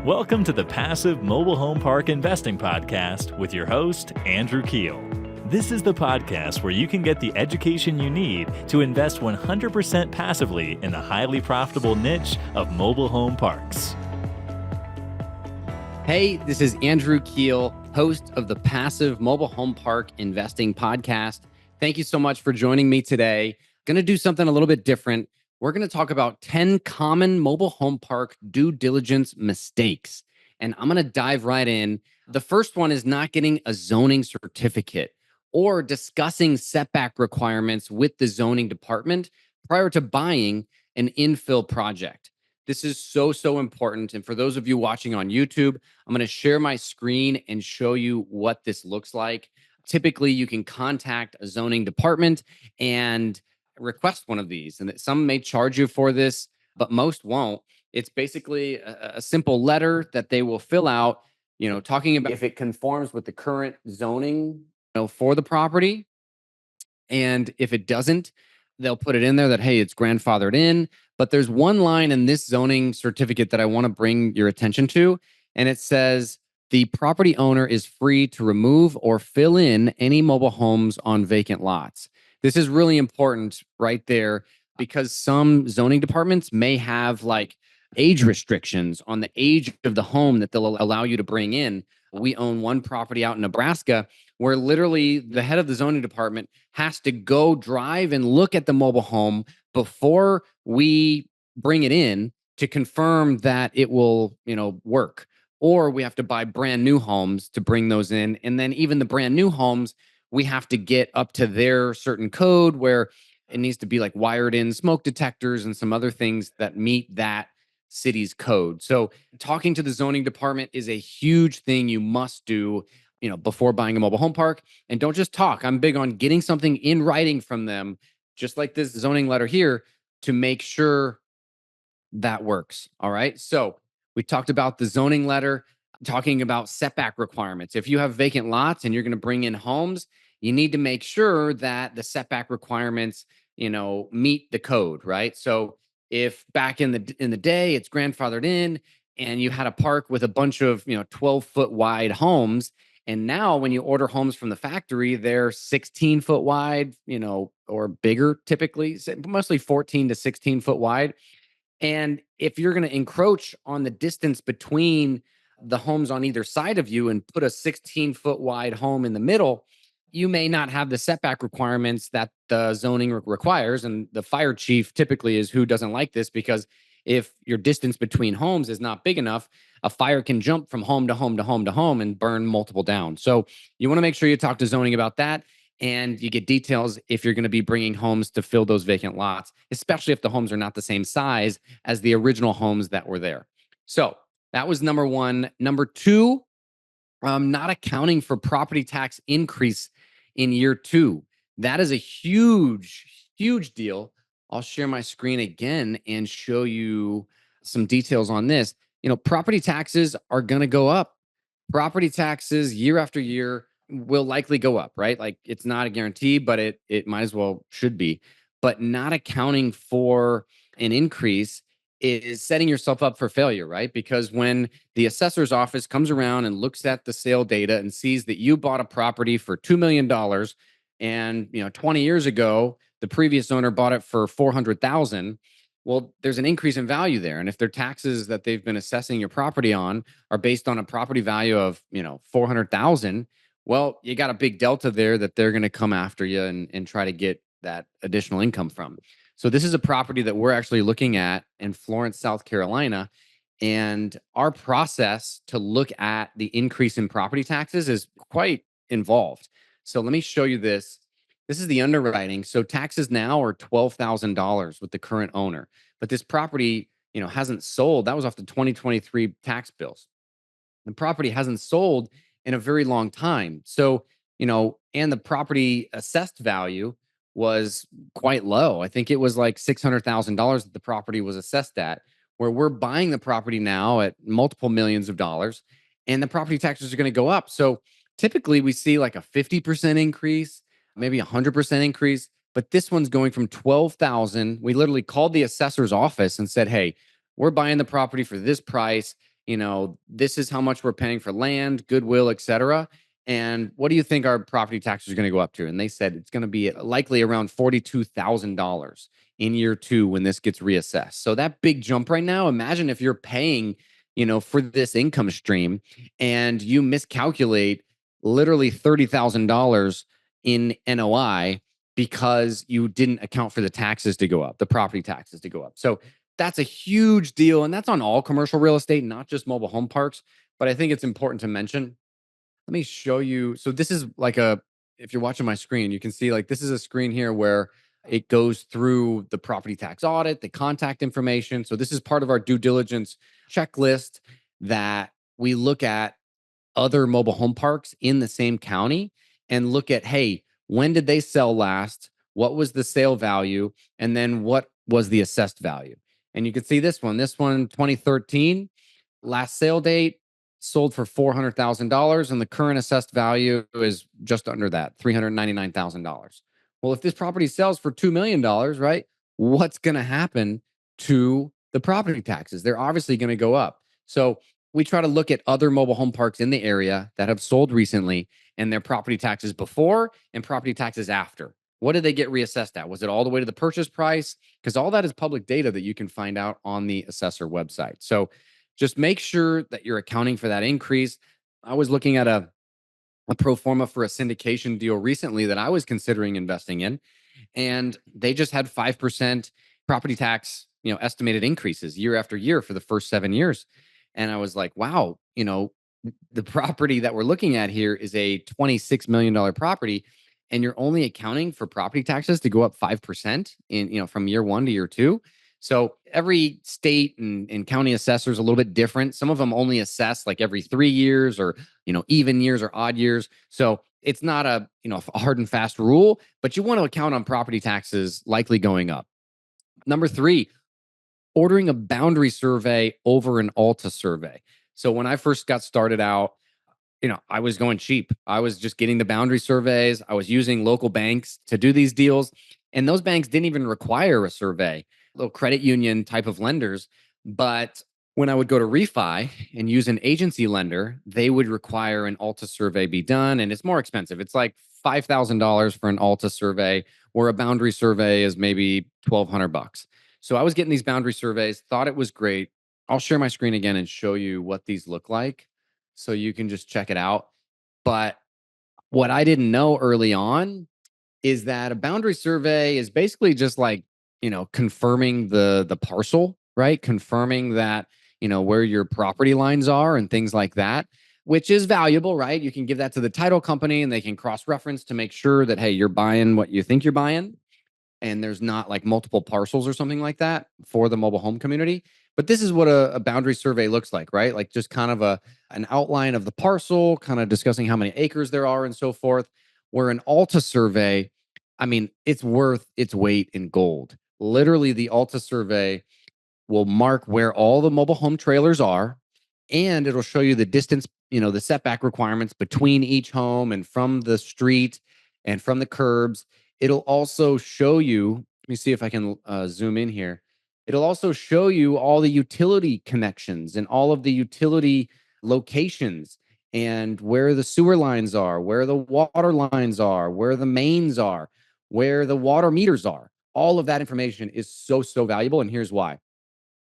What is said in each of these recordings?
Welcome to the Passive Mobile Home Park Investing Podcast with your host, Andrew Keel. This is the podcast where you can get the education you need to invest 100% passively in the highly profitable niche of mobile home parks. Hey, this is Andrew Keel, host of the Passive Mobile Home Park Investing Podcast. Thank you so much for joining me today. Going to do something a little bit different. We're going to talk about 10 common mobile home park due diligence mistakes. And I'm going to dive right in. The first one is not getting a zoning certificate or discussing setback requirements with the zoning department prior to buying an infill project. This is so important. And for those of you watching on YouTube, I'm going to share my screen and show you what this looks like. Typically, you can contact a zoning department and request one of these. And some may charge you for this, but most won't. It's basically a simple letter that they will fill out, talking about if it conforms with the current zoning, for the property. And if it doesn't, they'll put it in there that, hey, it's grandfathered in. But there's one line in this zoning certificate that I want to bring your attention to. And it says, the property owner is free to remove or fill in any mobile homes on vacant lots. This is really important right there because some zoning departments may have like age restrictions on the age of the home that they'll allow you to bring in. We own one property out in Nebraska where literally the head of the zoning department has to go drive and look at the mobile home before we bring it in to confirm that it will, work. Or we have to buy brand new homes to bring those in. And then even the brand new homes, we have to get up to their certain code where it needs to be like wired in smoke detectors and some other things that meet that city's code. So talking to the zoning department is a huge thing you must do, before buying a mobile home park. And don't just talk. I'm big on getting something in writing from them, just like this zoning letter here, to make sure that works. All right. So we talked about the zoning letter, talking about setback requirements. If you have vacant lots and you're going to bring in homes, you need to make sure that the setback requirements, meet the code, right? So if back in the day it's grandfathered in and you had a park with a bunch of 12-foot wide homes, and now when you order homes from the factory, they're 16-foot wide, or bigger, typically, mostly 14 to 16-foot wide. And if you're going to encroach on the distance between the homes on either side of you and put a 16-foot wide home in the middle, you may not have the setback requirements that the zoning requires. And the fire chief typically is who doesn't like this, because if your distance between homes is not big enough, a fire can jump from home to home to home to home and burn multiple down. So you want to make sure you talk to zoning about that. And you get details if you're going to be bringing homes to fill those vacant lots, especially if the homes are not the same size as the original homes that were there. So that was number one. Number two, not accounting for property tax increase in year two. That is a huge deal. I'll share my screen again and show you some details on this. Property taxes are going to go up. Property taxes year after year will likely go up, right? Like it's not a guarantee, but it might as well should be. But not accounting for an increase is setting yourself up for failure, right? Because when the assessor's office comes around and looks at the sale data and sees that you bought a property for $2 million and 20 years ago, the previous owner bought it for $400,000, well, there's an increase in value there. And if their taxes that they've been assessing your property on are based on a property value of, $400,000, well, you got a big delta there that they're going to come after you and try to get that additional income from. So this is a property that we're actually looking at in Florence, South Carolina. And our process to look at the increase in property taxes is quite involved. So let me show you this. This is the underwriting. So taxes now are $12,000 with the current owner. But this property, hasn't sold. That was off the 2023 tax bills. The property hasn't sold in a very long time. So, and the property assessed value was quite low. I think it was like $600,000 that the property was assessed at, where we're buying the property now at multiple millions of dollars, and the property taxes are going to go up. So typically we see like a 50% increase, maybe 100% increase, but this one's going from 12,000. We literally called the assessor's office and said, hey, we're buying the property for this price. this is how much we're paying for land, goodwill, etc. And what do you think our property taxes are going to go up to? And they said it's going to be likely around $42,000 in year 2 when this gets reassessed. So that big jump right now, imagine if you're paying, for this income stream and you miscalculate literally $30,000 in NOI because you didn't account for the taxes to go up, the property taxes to go up. So that's a huge deal. And that's on all commercial real estate, not just mobile home parks. But I think it's important to mention. Let me show you. So this is if you're watching my screen, you can see this is a screen here where it goes through the property tax audit, the contact information. So this is part of our due diligence checklist that we look at other mobile home parks in the same county and look at, hey, when did they sell last? What was the sale value? And then what was the assessed value? And you can see this one, 2013, last sale date, sold for $400,000, and the current assessed value is just under that, $399,000. Well, if this property sells for $2 million, right, what's going to happen to the property taxes? They're obviously going to go up. So we try to look at other mobile home parks in the area that have sold recently and their property taxes before and property taxes after. What did they get reassessed at? Was it all the way to the purchase price? Because all that is public data that you can find out on the assessor website. So just make sure that you're accounting for that increase. I was looking at a pro forma for a syndication deal recently that I was considering investing in, and they just had 5% property tax, estimated increases year after year for the first 7 years. And I was like, wow, the property that we're looking at here is a $26 million property, and you're only accounting for property taxes to go up 5% in, from year 1 to year 2. So every state and county assessor is a little bit different. Some of them only assess every 3 years or, even years or odd years. So it's not a hard and fast rule, but you want to account on property taxes likely going up. Number 3, ordering a boundary survey over an ALTA survey. So when I first got started out, I was going cheap. I was just getting the boundary surveys. I was using local banks to do these deals. And those banks didn't even require a survey, little credit union type of lenders. But when I would go to refi and use an agency lender, they would require an ALTA survey be done. And it's more expensive. It's like $5,000 for an ALTA survey, where a boundary survey is maybe $1,200. So I was getting these boundary surveys, thought it was great. I'll share my screen again and show you what these look like, so you can just check it out. But what I didn't know early on is that a boundary survey is basically just confirming the parcel, right? Confirming that, where your property lines are and things like that, which is valuable, right? You can give that to the title company and they can cross-reference to make sure that, hey, you're buying what you think you're buying, and there's not multiple parcels or something like that for the mobile home community. But this is what a boundary survey looks like, right? Just kind of an outline of the parcel, kind of discussing how many acres there are and so forth. Where an ALTA survey, it's worth its weight in gold. Literally, the ALTA survey will mark where all the mobile home trailers are, and it'll show you the distance, the setback requirements between each home and from the street and from the curbs. It'll also show you, let me see if I can zoom in here. It'll also show you all the utility connections and all of the utility locations and where the sewer lines are, where the water lines are, where the mains are, where the water meters are. All of that information is so valuable. And here's why.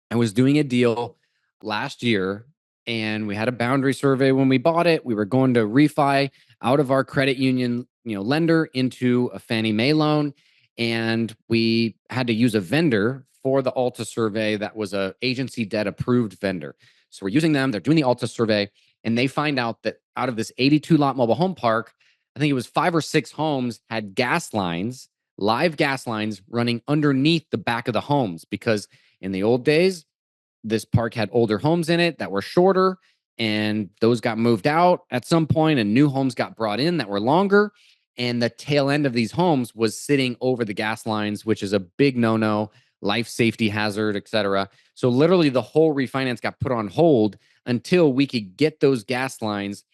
I was doing a deal last year, and we had a boundary survey when we bought it. We were going to refi out of our credit union, lender into a Fannie Mae loan. And we had to use a vendor for the ALTA survey that was a agency debt approved vendor. So we're using them. They're doing the ALTA survey, and they find out that out of this 82 lot mobile home park, I think it was 5 or 6 homes had gas lines, live gas lines running underneath the back of the homes, because in the old days, this park had older homes in it that were shorter, and those got moved out at some point, and new homes got brought in that were longer. And the tail end of these homes was sitting over the gas lines, which is a big no-no, life safety hazard, et cetera. So literally the whole refinance got put on hold until we could get those gas lines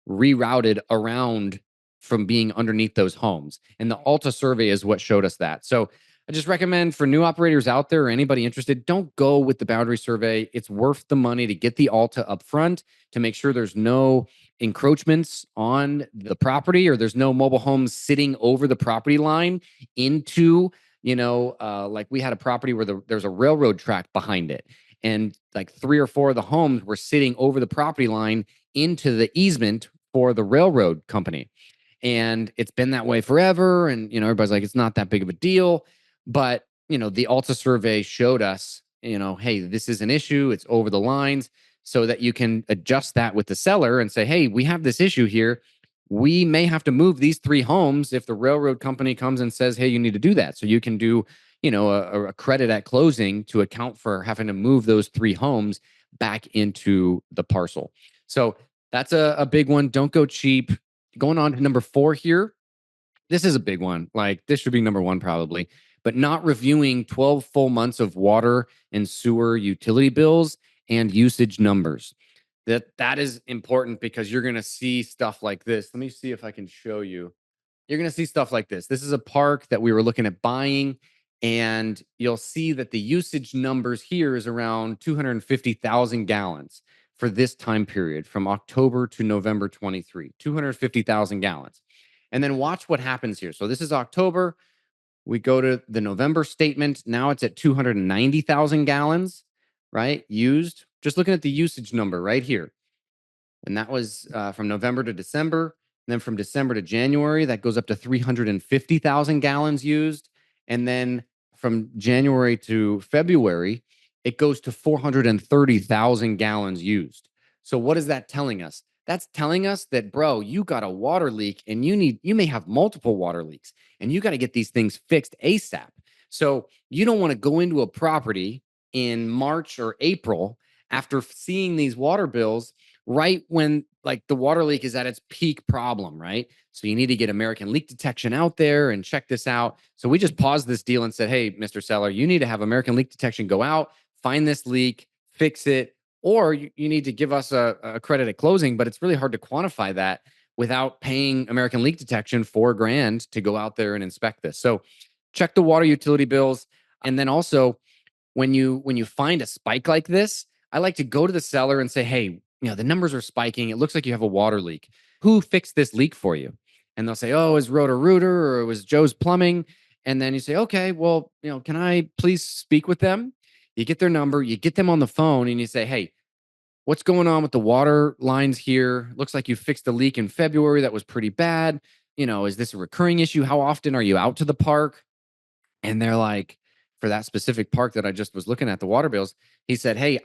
rerouted around from being underneath those homes. And the ALTA survey is what showed us that. So I just recommend for new operators out there or anybody interested, don't go with the boundary survey. It's worth the money to get the ALTA up front to make sure there's no encroachments on the property or there's no mobile homes sitting over the property line into, like we had a property where there's a railroad track behind it. And like 3 or 4 of the homes were sitting over the property line into the easement for the railroad company. And it's been that way forever. And, everybody's like, it's not that big of a deal. But, the ALTA survey showed us, hey, this is an issue. It's over the lines so that you can adjust that with the seller and say, hey, we have this issue here. We may have to move these 3 homes if the railroad company comes and says, hey, you need to do that. So you can do, a credit at closing to account for having to move those 3 homes back into the parcel. So that's a big one. Don't go cheap. Going on to number 4 here. This is a big one. Like this should be number 1 probably, but not reviewing 12 full months of water and sewer utility bills and usage numbers. That is important because you're going to see stuff like this. Let me see if I can show you. You're going to see stuff like this. This is a park that we were looking at buying, and you'll see that the usage numbers here is around 250,000 gallons for this time period from October to November 23, 250,000 gallons. And then watch what happens here. So this is October. We go to the November statement. Now it's at 290,000 gallons, right? Used. Just looking at the usage number right here. And that was from November to December. And then from December to January, that goes up to 350,000 gallons used. And then from January to February, it goes to 430,000 gallons used. So what is that telling us? That's telling us that, bro, you got a water leak and you may have multiple water leaks and you got to get these things fixed ASAP. So you don't want to go into a property in March or April after seeing these water bills right when like the water leak is at its peak problem, right? So you need to get American leak detection out there and check this out. So we just paused this deal and said, hey, Mr. Seller, you need to have American leak detection go out, find this leak, fix it, or you need to give us a credit at closing, but it's really hard to quantify that without paying American leak detection $4,000 to go out there and inspect this. So check the water utility bills. And then also when you find a spike like this, I like to go to the seller and say, hey, the numbers are spiking. It looks like you have a water leak. Who fixed this leak for you? And they'll say, oh, it was Roto-Rooter or it was Joe's Plumbing. And then you say, okay, well, can I please speak with them? You get their number, you get them on the phone and you say, hey, what's going on with the water lines here? Looks like you fixed the leak in February. That was pretty bad. Is this a recurring issue? How often are you out to the park? And they're like, for that specific park that I just was looking at the water bills, he said, hey,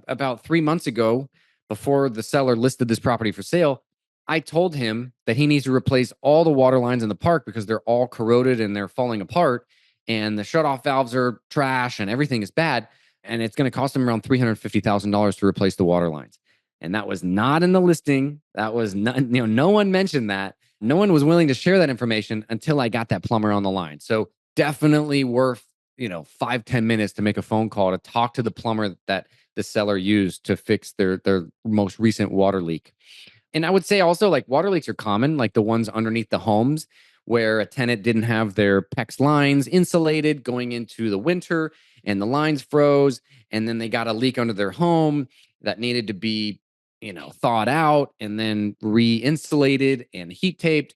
about 3 months ago, before the seller listed this property for sale, I told him that he needs to replace all the water lines in the park because they're all corroded and they're falling apart. And the shutoff valves are trash and everything is bad. And it's going to cost him around $350,000 to replace the water lines. And that was not in the listing. That was not, no one mentioned that. No one was willing to share that information until I got that plumber on the line. So definitely worth 5-10 minutes to make a phone call to talk to the plumber that the seller used to fix their most recent water leak. And I would say also, like, water leaks are common, like the ones underneath the homes where a tenant didn't have their PEX lines insulated going into the winter and the lines froze, and then they got a leak under their home that needed to be thawed out and then re-insulated and heat taped.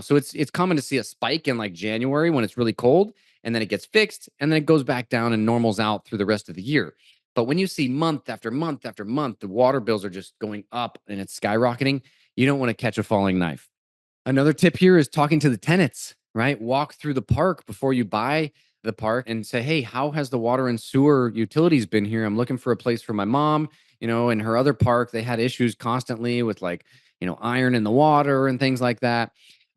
So it's common to see a spike in like January when it's really cold, and then it gets fixed, and then it goes back down and normals out through the rest of the year. But when you see month after month after month, the water bills are just going up and it's skyrocketing, you don't want to catch a falling knife. Another tip here is talking to the tenants, right? Walk through the park before you buy the park and say, hey, how has the water and sewer utilities been here? I'm looking for a place for my mom. In her other park, they had issues constantly with like, iron in the water and things like that.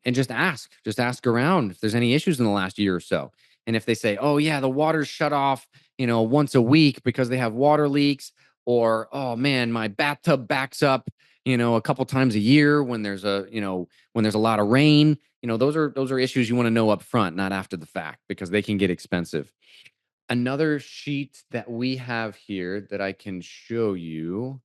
And just ask around if there's any issues in the last year or so. And if they say, oh, yeah, the water's shut off, once a week because they have water leaks, or, oh, man, my bathtub backs up, a couple times a year when there's when there's a lot of rain, those are issues you want to know up front, not after the fact, because they can get expensive. Another sheet that we have here that I can show you,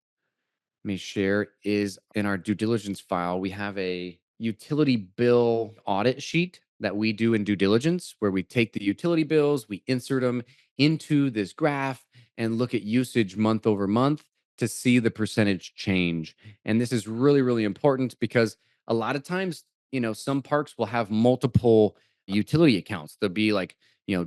let me share, is in our due diligence file. We have a utility bill audit sheet. that we do in due diligence, where we take the utility bills, we insert them into this graph and look at usage month over month to see the percentage change. And this is really, really important because a lot of times, some parks will have multiple utility accounts. There'll be like,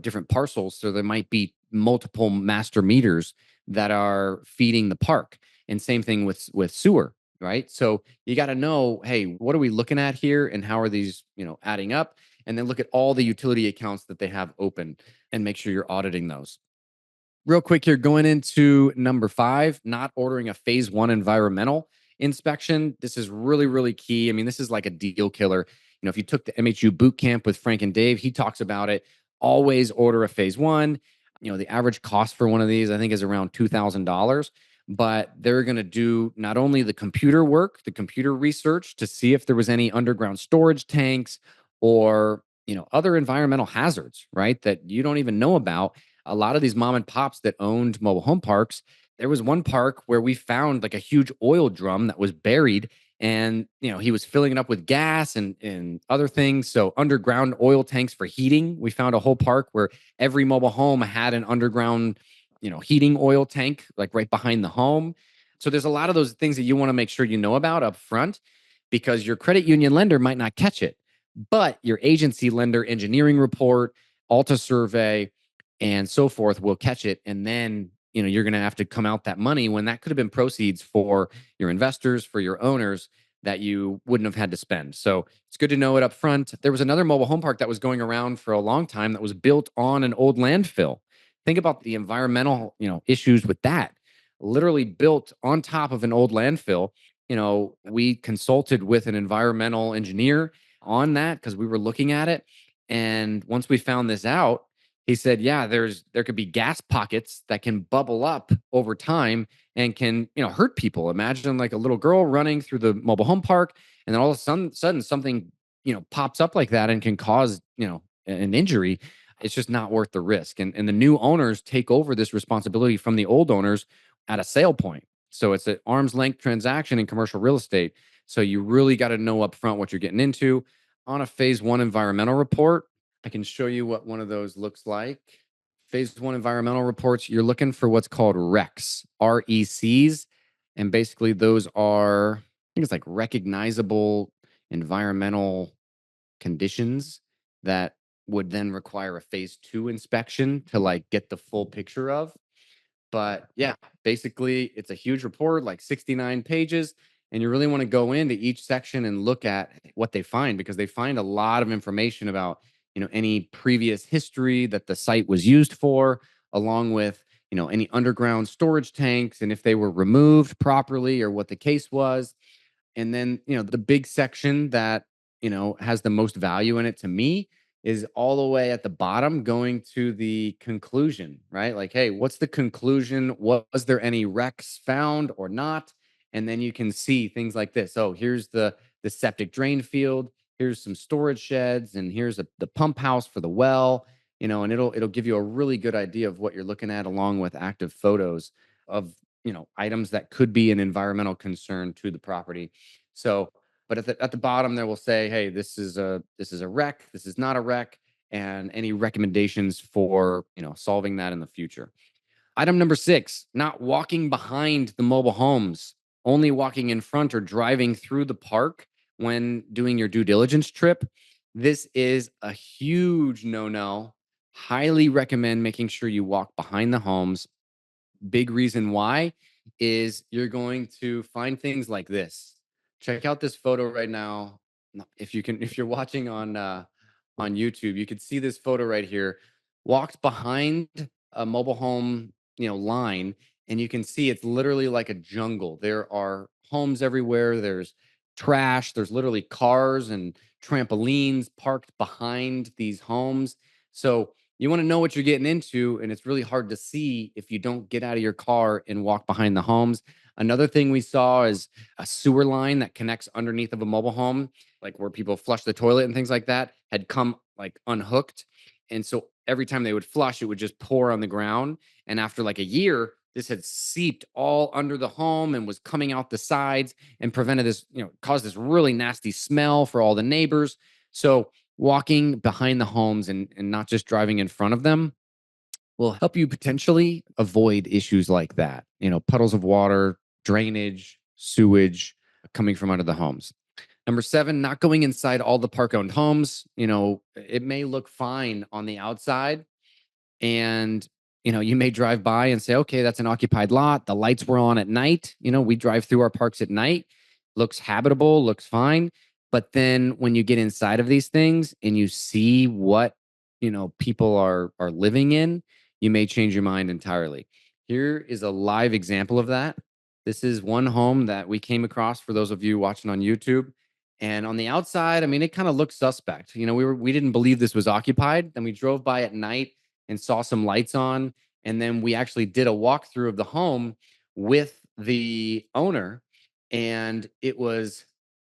different parcels. So there might be multiple master meters that are feeding the park. And same thing with sewer, right? So you got to know, hey, what are we looking at here and how are these, adding up? And then look at all the utility accounts that they have open and make sure you're auditing those. Real quick here, going into number 5, not ordering a phase 1 environmental inspection. This is really, really key. I mean, this is like a deal killer. If you took the MHU boot camp with Frank and Dave, he talks about it. Always order a phase 1. The average cost for one of these, I think, is around $2,000. But they're going to do not only the computer work, the computer research to see if there was any underground storage tanks or, other environmental hazards, right, that you don't even know about. A lot of these mom and pops that owned mobile home parks, there was one park where we found like a huge oil drum that was buried, and he was filling it up with gas and other things. So underground oil tanks for heating. We found a whole park where every mobile home had an underground heating oil tank like right behind the home. So there's a lot of those things that you want to make sure you know about up front, because your credit union lender might not catch it, but your agency lender engineering report, ALTA survey, and so forth will catch it. And then, you're going to have to come out that money when that could have been proceeds for your investors, for your owners, that you wouldn't have had to spend. So it's good to know it up front. There was another mobile home park that was going around for a long time that was built on an old landfill. Think about the environmental, issues with that. Literally built on top of an old landfill. We consulted with an environmental engineer on that because we were looking at it. And once we found this out, he said, yeah, there could be gas pockets that can bubble up over time and can, hurt people. Imagine like a little girl running through the mobile home park, and then all of a sudden something, pops up like that and can cause, an injury. It's just not worth the risk. And the new owners take over this responsibility from the old owners at a sale point. So it's an arm's length transaction in commercial real estate. So you really got to know up front what you're getting into. On a phase 1 environmental report, I can show you what one of those looks like. Phase 1 environmental reports, you're looking for what's called RECs, RECs. And basically those are, I think it's like recognizable environmental conditions that would then require a phase 2 inspection to like get the full picture of. But yeah, basically it's a huge report, like 69 pages. And you really want to go into each section and look at what they find, because they find a lot of information about, any previous history that the site was used for, along with, any underground storage tanks and if they were removed properly or what the case was. And then, the big section that, has the most value in it to me is all the way at the bottom going to the conclusion, right? Like, hey, what's the conclusion? Was there any wrecks found or not? And then you can see things like this. Oh, here's the septic drain field. Here's some storage sheds, and here's the pump house for the well. And it'll give you a really good idea of what you're looking at, along with active photos of items that could be an environmental concern to the property. So, but at the bottom there will say, hey, this is a wreck, this is not a wreck, and any recommendations for solving that in the future. Item number 6, not walking behind the mobile homes, only walking in front or driving through the park when doing your due diligence trip. This is a huge no-no. Highly recommend making sure you walk behind the homes. Big reason why is you're going to find things like this. Check out this photo right now. If you're watching on YouTube, you could see this photo right here. Walked behind a mobile home, line, and you can see it's literally like a jungle. There are homes everywhere. There's trash. There's literally cars and trampolines parked behind these homes. So you want to know what you're getting into, and it's really hard to see if you don't get out of your car and walk behind the homes. Another thing we saw is a sewer line that connects underneath of a mobile home, like where people flush the toilet and things like that, had come like unhooked. And so every time they would flush, it would just pour on the ground. And after like a year, this had seeped all under the home and was coming out the sides and prevented this, caused this really nasty smell for all the neighbors. So walking behind the homes and not just driving in front of them will help you potentially avoid issues like that. Puddles of water, drainage, sewage coming from under the homes. Number 7, not going inside all the park owned homes. It may look fine on the outside, and you may drive by and say, okay, that's an occupied lot. The lights were on at night. We drive through our parks at night. Looks habitable, looks fine. But then when you get inside of these things and you see what people are living in, you may change your mind entirely. Here is a live example of that. This is one home that we came across for those of you watching on YouTube. And on the outside, I mean, it kind of looks suspect. We didn't believe this was occupied. Then we drove by at night and saw some lights on. And then we actually did a walkthrough of the home with the owner. And it was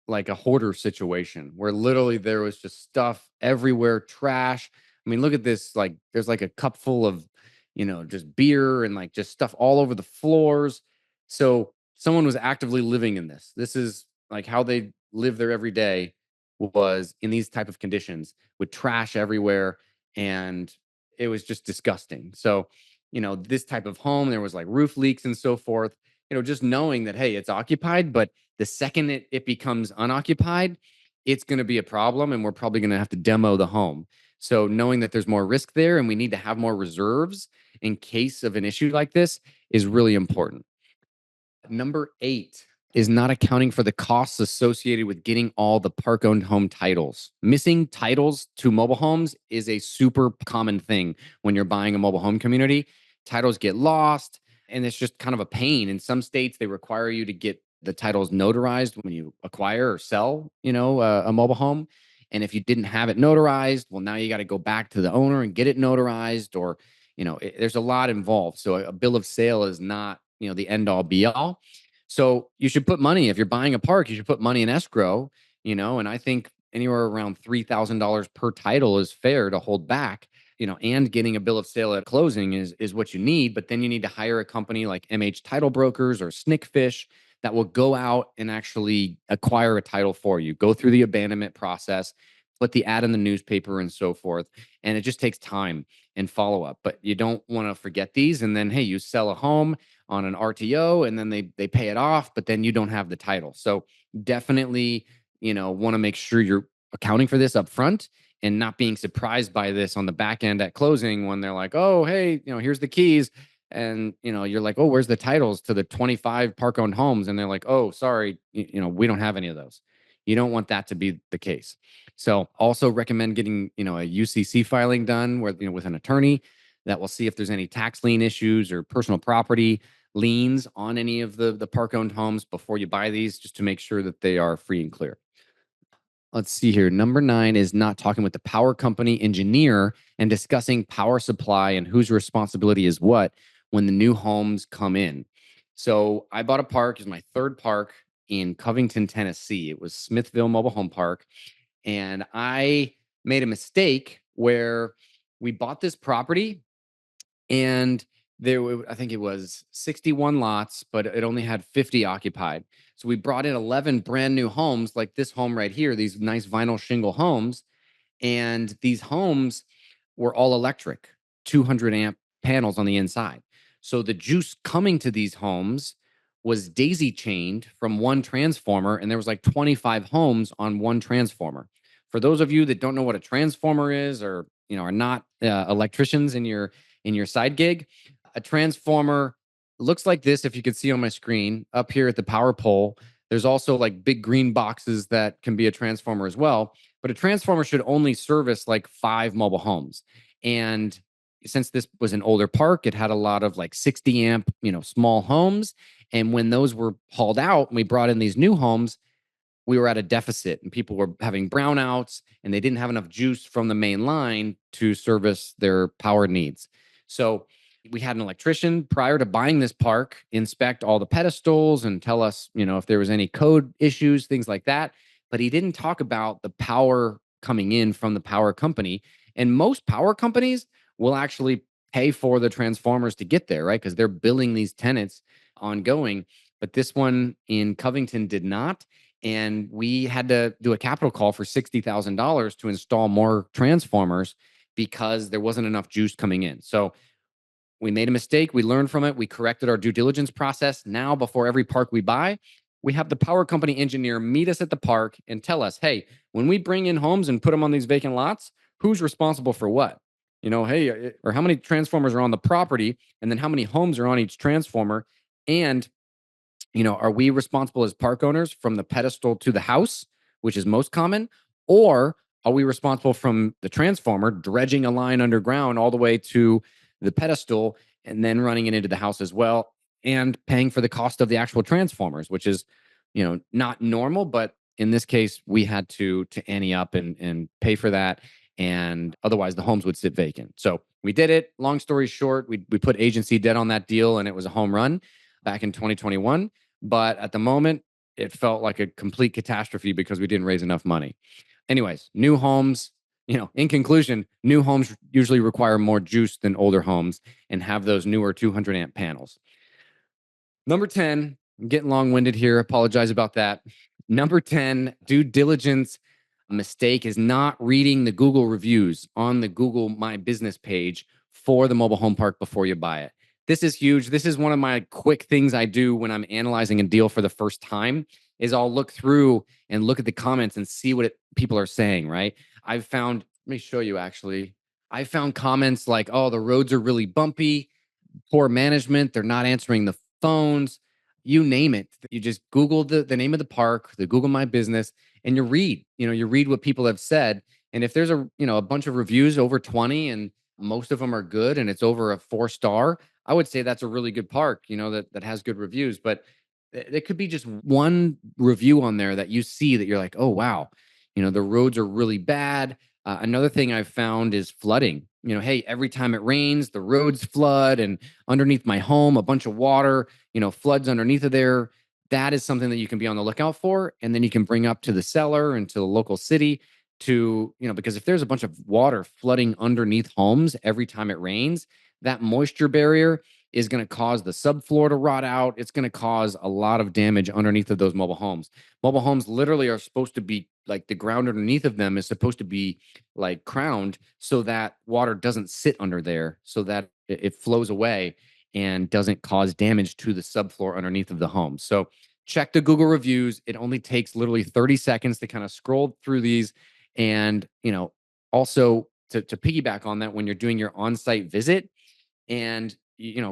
like a hoarder situation where literally there was just stuff everywhere, trash. I mean, look at this. Like, there's like a cup full of, just beer and like just stuff all over the floors. So someone was actively living in this. This is like how they live their every day, was in these type of conditions with trash everywhere. And it was just disgusting. So, this type of home, there was like roof leaks and so forth, just knowing that, hey, it's occupied, but the second it becomes unoccupied, it's going to be a problem. And we're probably going to have to demo the home. So knowing that there's more risk there and we need to have more reserves in case of an issue like this is really important. Number 8 is not accounting for the costs associated with getting all the park-owned home titles. Missing titles to mobile homes is a super common thing when you're buying a mobile home community. Titles get lost, and it's just kind of a pain. In some states, they require you to get the titles notarized when you acquire or sell, a mobile home. And if you didn't have it notarized, well, now you got to go back to the owner and get it notarized, or, there's a lot involved. So a bill of sale is not, the end all be all. So you should put money, if you're buying a park, you should put money in escrow, and I think anywhere around $3,000 per title is fair to hold back, and getting a bill of sale at closing is what you need. But then you need to hire a company like MH Title Brokers or Snickfish that will go out and actually acquire a title for you, go through the abandonment process, put the ad in the newspaper and so forth. And it just takes time and follow up. But you don't want to forget these. And then, hey, you sell a home on an RTO and then they pay it off, but then you don't have the title. So definitely, want to make sure you're accounting for this up front and not being surprised by this on the back end at closing when they're like, oh, hey, here's the keys. And, you're like, oh, where's the titles to the 25 park owned homes? And they're like, oh, sorry, we don't have any of those. You don't want that to be the case. So also recommend getting, a UCC filing done where, with an attorney that will see if there's any tax lien issues or personal property liens on any of the park owned homes before you buy these, just to make sure that they are free and clear. Let's see here. Number 9 is not talking with the power company engineer and discussing power supply and whose responsibility is what when the new homes come in. So I bought a park. It's my third park in Covington, Tennessee. It was Smithville Mobile Home Park. And I made a mistake where we bought this property and I think it was 61 lots, but it only had 50 occupied. So we brought in 11 brand new homes like this home right here, these nice vinyl shingle homes. And these homes were all electric, 200 amp panels on the inside. So the juice coming to these homes was daisy chained from one transformer, and there was like 25 homes on one transformer. For those of you that don't know what a transformer is, or are not electricians in your side gig, a transformer looks like this. If you could see on my screen up here at the power pole, there's also like big green boxes that can be a transformer as well. But a transformer should only service like 5 mobile homes. And since this was an older park, it had a lot of like 60 amp, small homes. And when those were hauled out and we brought in these new homes, we were at a deficit and people were having brownouts and they didn't have enough juice from the main line to service their power needs. So we had an electrician prior to buying this park inspect all the pedestals and tell us, if there was any code issues, things like that. But he didn't talk about the power coming in from the power company. And most power companies will actually pay for the transformers to get there, right? Because they're billing these tenants ongoing. But this one in Covington did not. And we had to do a capital call for $60,000 to install more transformers because there wasn't enough juice coming in. So we made a mistake. We learned from it. We corrected our due diligence process. Now, before every park we buy, we have the power company engineer meet us at the park and tell us, hey, when we bring in homes and put them on these vacant lots, who's responsible for what? Hey, or how many transformers are on the property, and then how many homes are on each transformer? And are we responsible as park owners from the pedestal to the house, which is most common? Or are we responsible from the transformer, dredging a line underground all the way to the pedestal and then running it into the house as well, and paying for the cost of the actual transformers, which is, not normal, but in this case, we had to ante up and pay for that. And otherwise the homes would sit vacant. So we did it. Long story short, we put agency debt on that deal, and it was a home run back in 2021. But at the moment, it felt like a complete catastrophe because we didn't raise enough money. Anyways, new homes, in conclusion, new homes usually require more juice than older homes and have those newer 200 amp panels. Number 10, I'm getting long-winded here. Apologize about that. Number 10, due diligence mistake is not reading the Google reviews on the Google My Business page for the mobile home park before you buy it. This is huge. This is one of my quick things I do when I'm analyzing a deal for the first time is I'll look through and look at the comments and see what people are saying, right? Let me show you actually. I found comments like, oh, the roads are really bumpy, poor management, they're not answering the phones, you name it. You just Google the name of the park, the Google My Business, and you read what people have said. And if there's a bunch of reviews over 20 and most of them are good and it's over a 4-star, I would say that's a really good park, that has good reviews. But there could be just one review on there that you see that you're like, oh, wow, the roads are really bad. Another thing I've found is flooding. Hey, every time it rains, the roads flood, and underneath my home, a bunch of water, floods underneath of there. That is something that you can be on the lookout for. And then you can bring up to the seller and to the local city because if there's a bunch of water flooding underneath homes every time it rains, that moisture barrier is going to cause the subfloor to rot out. It's going to cause a lot of damage underneath of those mobile homes. Mobile homes literally are supposed to be like the ground underneath of them is supposed to be like crowned so that water doesn't sit under there, so that it flows away and doesn't cause damage to the subfloor underneath of the home. So check the Google reviews. It only takes literally 30 seconds to kind of scroll through these. And, also to piggyback on that, when you're doing your on-site visit and,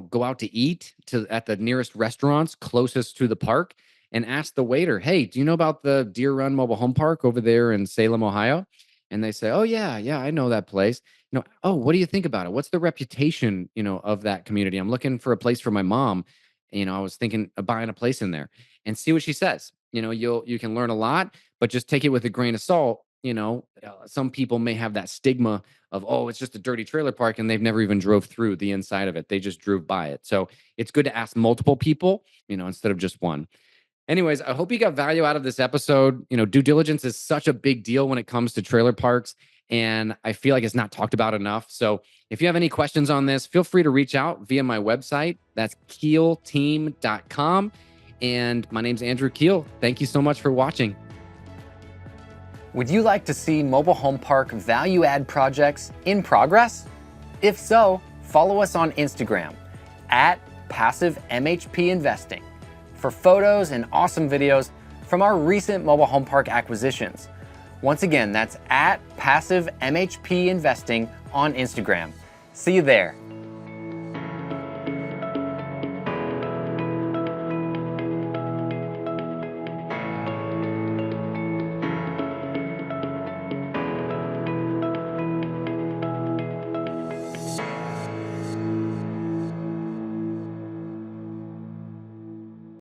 go out to eat at the nearest restaurants closest to the park and ask the waiter, hey, do you know about the Deer Run Mobile Home Park over there in Salem, Ohio? And they say, oh, yeah, I know that place. Oh, what do you think about it? What's the reputation, of that community? I'm looking for a place for my mom. I was thinking of buying a place in there, and see what she says. You can learn a lot, but just take it with a grain of salt. Some people may have that stigma of, oh, it's just a dirty trailer park, and they've never even drove through the inside of it. They just drove by it. So it's good to ask multiple people, instead of just one. Anyways, I hope you got value out of this episode. Due diligence is such a big deal when it comes to trailer parks, and I feel like it's not talked about enough. So if you have any questions on this, feel free to reach out via my website. That's keelteam.com. And my name's Andrew Keel. Thank you so much for watching. Would you like to see mobile home park value add projects in progress? If so, follow us on Instagram at Passive MHP Investing for photos and awesome videos from our recent mobile home park acquisitions. Once again, that's at Passive MHP Investing on Instagram. See you there.